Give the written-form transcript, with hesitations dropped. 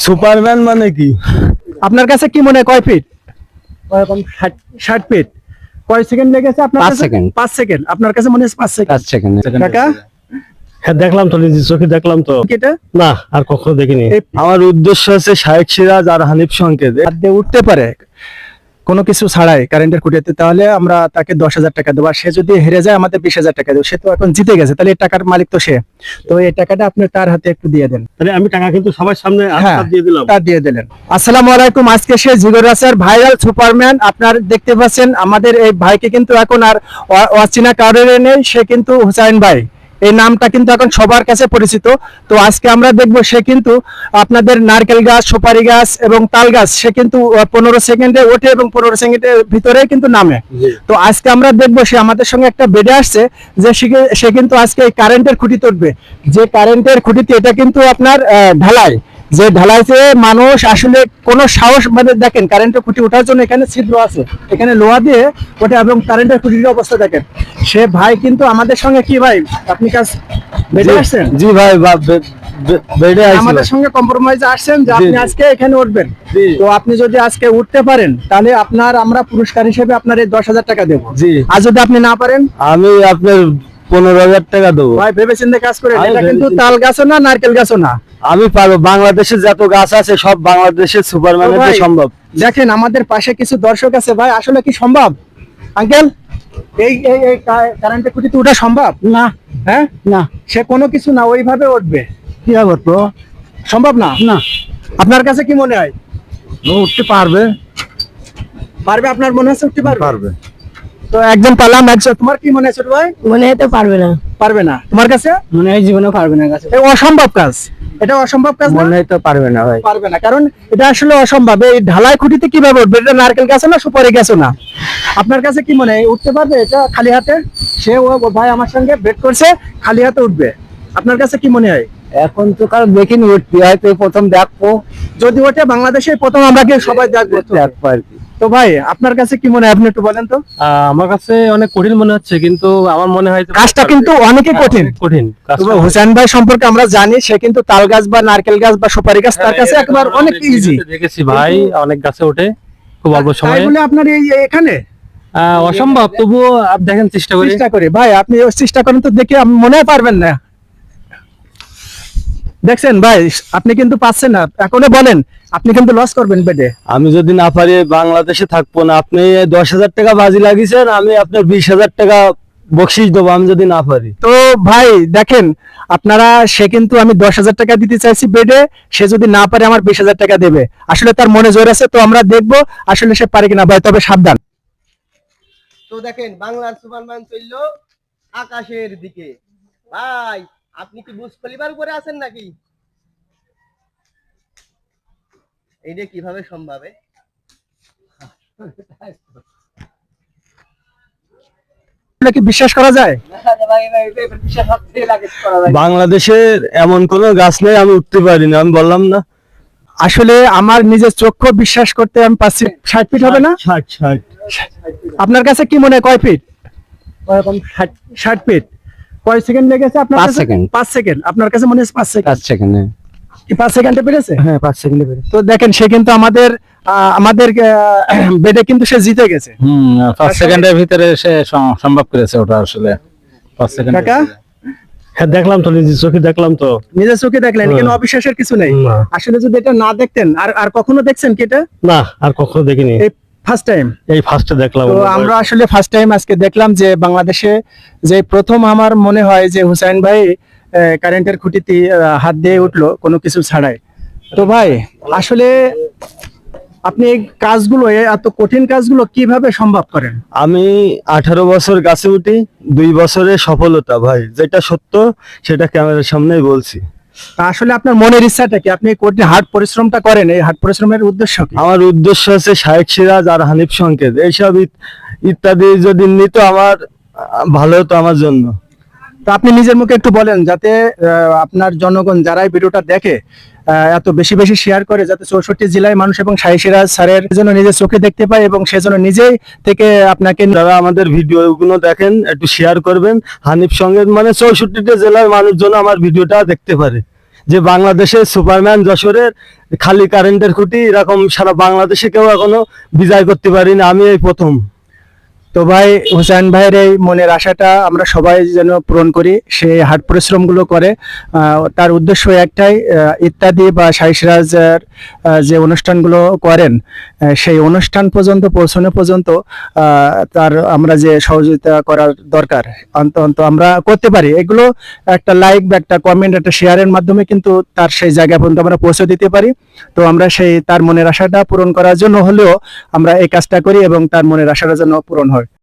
Superman মানে কি? আপনার কাছে কি মনে হয় কয় ফিট? 60 ফিট। কয় সেকেন্ড লেগেছে আপনার 5 কাছে? সেকেন্ড। 5 সেকেন্ড। আপনার কাছে মনে হয় 5 সেকেন্ড। 5 সেকেন্ড। কাকা হ্যাঁ দেখলাম তো, নিজের চোখে দেখলাম তো। এটা না, আর কখনো দেখিনি। এই আমার উদ্দেশ্য আছে শাহেক সিরাজ আর হানিফ সংকেত। হাত দিয়ে উঠতে পারে কোনো কিছু ছাড়াই কারেন্টের খুঁটিতে, তাহলে আমরা তাকে 10,000 টাকা দেবো। আর সে যদি হেরে যায় আমাদের 20,000 টাকা দেবো। সে তো এখন জিতে গেছে, তাহলে এই টাকার মালিক তো সে। তো এই টাকাটা আপনি তার হাতে একটু দিয়ে দেন। তাহলে আমি টাকা কিন্তু সবার সামনে হ্যাঁ, হাত দিয়ে দিলাম। তার দিয়ে দিলেন। আসসালামু আলাইকুম। আজকে সে জিগর রাসের ভাইরাল সুপারম্যান। আপনার দেখতে পাচ্ছেন আমাদের এই ভাইকে কিন্তু এখন আর অচেনা কারোর নেই। সে কিন্তু হুসাইন ভাই, এই নামটা কিন্তু এখন সবার কাছে পরিচিত। তো আজকে আমরা দেখবো সে কিন্তু আপনাদের নারকেল গাছ, সুপারি গাছ এবং তাল গাছ সে কিন্তু 15 সেকেন্ডে ওঠে এবং 15 সেকেন্ডের ভিতরে কিন্তু নামে। তো আজকে আমরা দেখবো সে আমাদের সঙ্গে একটা বেডে আসছে যে সে কিন্তু আজকে এই কারেন্টের খুঁটি তুলবে। যে কারেন্টের খুঁটিতে এটা কিন্তু আপনার ঢালাই, যে ঢালাইতে মানুষ আসলে কোনো সাহস, মানে দেখেন কারেন্টের খুঁটি ওঠার জন্য এখানে ছিদ্র আছে, এখানে লোহা দিয়ে ওঠে এবং কারেন্টের খুঁটির অবস্থা দেখেন। সে ভাই কিন্তু আমাদের সঙ্গে কি ভাই, আপনি কাজ বেডে আসছেন? জি ভাই, বেডে আইছি। আমাদের সঙ্গে কম্প্রোমাইজে আসছেন যে আপনি আজকে এখানে উঠবেন। জি। তো আপনি যদি আজকে উঠতে পারেন তাহলে আমরা পুরস্কার হিসেবে আপনার এই 10,000 টাকা দেবো। জি। আর যদি আপনি না পারেন আমি আপনার 15,000 টাকা দেবো। ভাই ভেবে চিন্তে কাজ করেন। আমি এটা কিন্তু ভেবেচিন্তে- তাল গাছও না, নারকেল গাছও না। আমি পারবো। বাংলাদেশে যত গাছ আছে সব বাংলাদেশের সুপারম্যানের ভাই, সম্ভব। দেখেন আমাদের পাশে কিছু দর্শক আছে ভাই, আসলে কি সম্ভব আঙ্কেল? এই এই এই কারেন্টের খুঁটিতে ওঠা সম্ভব না? হ্যাঁ না, সে কোনো কিছু না, ওইভাবে উঠবে। কিভাবে উঠবো? সম্ভব না। না, আপনার কাছে কি মনে হয়? উঠতে পারবে। পারবে? আপনার মনে হচ্ছে উঠতে পারবে? পারবে। তো একজন পালাম, একজন। তোমার কি মনে হয় ছোট ভাই? মনে হয় তো পারবে না, পারবে না। তোমার কাছে মনে হয় জীবনে পারবে না কাছে। এই অসম্ভব কাজ, এটা অসম্ভব কাজ না? মনে হয় তো পারবে না ভাই। পারবে না, কারণ এটা আসলে অসম্ভব। এই ঢালাই খুঁটিতে কিভাবে উঠবে? এটা নারকেল গাছ না, সুপারি গাছ না। আপনার কাছে কি মনে হয় উঠতে পারবে এটা খালি হাতে? সে ও ভাই আমার সঙ্গে বেট করছে, খালি হাতে উঠবে। আপনার কাছে কি মনে হয়? এখন তো কারো দেখিনি উঠতে, হয়তো প্রথম দেখবো। যদি ওঠে বাংলাদেশে প্রথম আমরা কি সবাই দেখবো। দেখবো আর কি। তো ভাই আপনার কাছে কি মনে হয়, আপনি একটু বলেন তো। আমার কাছে অনেক কঠিন মনে হচ্ছে, কিন্তু আমার মনে হয় কাজটা কিন্তু অনেকই কঠিন। কঠিন। তবে হোসেন ভাই সম্পর্কে আমরা জানি সে কিন্তু তাল গাছ বা নারকেল গাছ বা সুপারি গাছ তার কাছে একবার অনেক ইজি। দেখেছি ভাই, অনেক গাছে ওঠে খুব অল্প তাই সময়ে। বলে আপনার এই এখানে অসম্ভব, তবুও দেখেন চেষ্টা করি। চেষ্টা করে ভাই, আপনি চেষ্টা করেন তো দেখি, মনে হয় পারবেন না। দেখছেন ভাই, আপনি কিন্তু পাচ্ছেন না। এখনো বলেন, আপনি কিন্তু লস করবেন বেডে। আমি যদি না পারি বাংলাদেশে থাকবো না। আপনি 10,000 টাকা বাজি লাগিয়েছেন, আমি আপনার 20,000 টাকা বকশিস দেবো আমি যদি না পারি। তো ভাই দেখেন, আপনারা সে কিন্তু আমি 10,000 টাকা দিতে চাইছি বেডে, সে যদি না পারে আমার 20,000 টাকা দেবে। আসলে তার মনে জোর আছে, তো আমরা দেখবো আসলে সে পারে কিনা ভাই, তবে সাবধান। তো দেখেন বাংলার সুপারম্যান চললো আকাশের দিকে। ভাই আপনি কি বুর্জ খলিফার উপরে আছেন নাকি? এইটা কিভাবে সম্ভব? আসলে কি বিশ্বাস করা যায়? বাংলাদেশের এমন কোনো গাছ নেই আমি উঠতে পারি না, আমি বললাম না। আসলে আমার নিজের চক্ষু বিশ্বাস করতে আমি পাচ্ছি। 60 ফিট হবে না? 60। আপনার কাছে কি মনে হয় কয় ফিট? 60 ফিট। কয় সেকেন্ড লেগেছে আপনার 5 কাছে? সেকেন্ড। 5 সেকেন্ড। আপনার কাছে মনে হয় 5 সেকেন্ড। 5 সেকেন্ড। কি 5 সেকেন্ডে পেরেছে? হ্যাঁ 5 সেকেন্ডে পেরে। তো দেখেন সে কিন্তু আমাদের বেডে কিন্তু সে জিতে গেছে। 5 সেকেন্ডের ভিতরে সে সম্ভব করেছে ওটা আসলে 5 সেকেন্ড। কাকা হ্যাঁ দেখলাম তো, নিজের চোখে দেখলাম তো। নিজের চোখে দেখলেন, এখানে অবিশ্বাসের কিছু নেই। না। আসলে যদি এটা না দেখতেন, আর কখনো দেখছেন কি এটা? না, আর কখনো দেখিনি। এই ফার্স্ট টাইম। এই ফার্স্টে দেখলাম। তো আমরা আসলে ফার্স্ট টাইম আজকে দেখলাম যে বাংলাদেশে যে প্রথম আমার মনে হয় যে হুসাইন ভাই কারেন্টের খুঁটিতে হাত দিয়ে উঠলো কোনো কিছু ছাড়াই। তো ভাই আসলে আপনি এই কাজগুলো, এত কঠিন কাজগুলো কিভাবে সম্ভব করেন? আমি 18 বছর গাছে উঠি, 2 বছরে সফলতা ভাই, যেটা সত্য সেটা ক্যামেরার সামনেই বলছি। তা আসলে আপনার মনের ইচ্ছাটা কি? আপনি কঠিন হার্ড পরিশ্রমটা করেন, এই হার্ড পরিশ্রমের উদ্দেশ্য কি? আমার উদ্দেশ্য আছে শাহেক সিরাজ আর হানিফ সংকেত এইসব ইত্যাদি যদি নিত আমার ভালো হতো আমার জন্য। তো আপনি নিজের মুখে একটু বলেন, যাতে আপনার জনগণ যারা এই ভিডিওটা দেখে এত বেশি বেশি শেয়ার করে, যাতে 64 জেলায় মানুষ এবং শাহী সিরাজ স্যারের জন্য নিজের চোখে দেখতে পায় এবং সেজন্য নিজেই থেকে আপনাকে। যারা আমাদের ভিডিওগুলো দেখেন একটু শেয়ার করবেন। হানিফ সংকেত মানে 64টা জেলার মানুষজন আমার ভিডিওটা দেখতে পারে, যে বাংলাদেশে সুপারম্যান যশোরের খালি কারেন্টের খুঁটি এরকম সারা বাংলাদেশে কেউ এখনো বিজয় করতে পারিনি, আমি এই প্রথম। তো ভাই হুসাইন ভাইয়ের এই মনের আশাটা আমরা সবাই যেন পূরণ করি। সে হাট পরিশ্রমগুলো করে, তার উদ্দেশ্য একটাই, ইত্যাদি বা সাইসরাজের যে অনুষ্ঠানগুলো করেন সেই অনুষ্ঠান পর্যন্ত পৌঁছানো পর্যন্ত তার আমরা যে সহযোগিতা করার দরকার অন্তত আমরা করতে পারি, এগুলো একটা লাইক বা একটা কমেন্ট, একটা শেয়ারের মাধ্যমে কিন্তু তার সেই জায়গা পর্যন্ত আমরা পৌঁছে দিতে পারি। তো আমরা সেই তার মনের আশাটা পূরণ করার জন্য হলেও আমরা এই কাজটা করি এবং তার মনের আশাটা যেন পূরণ হয়।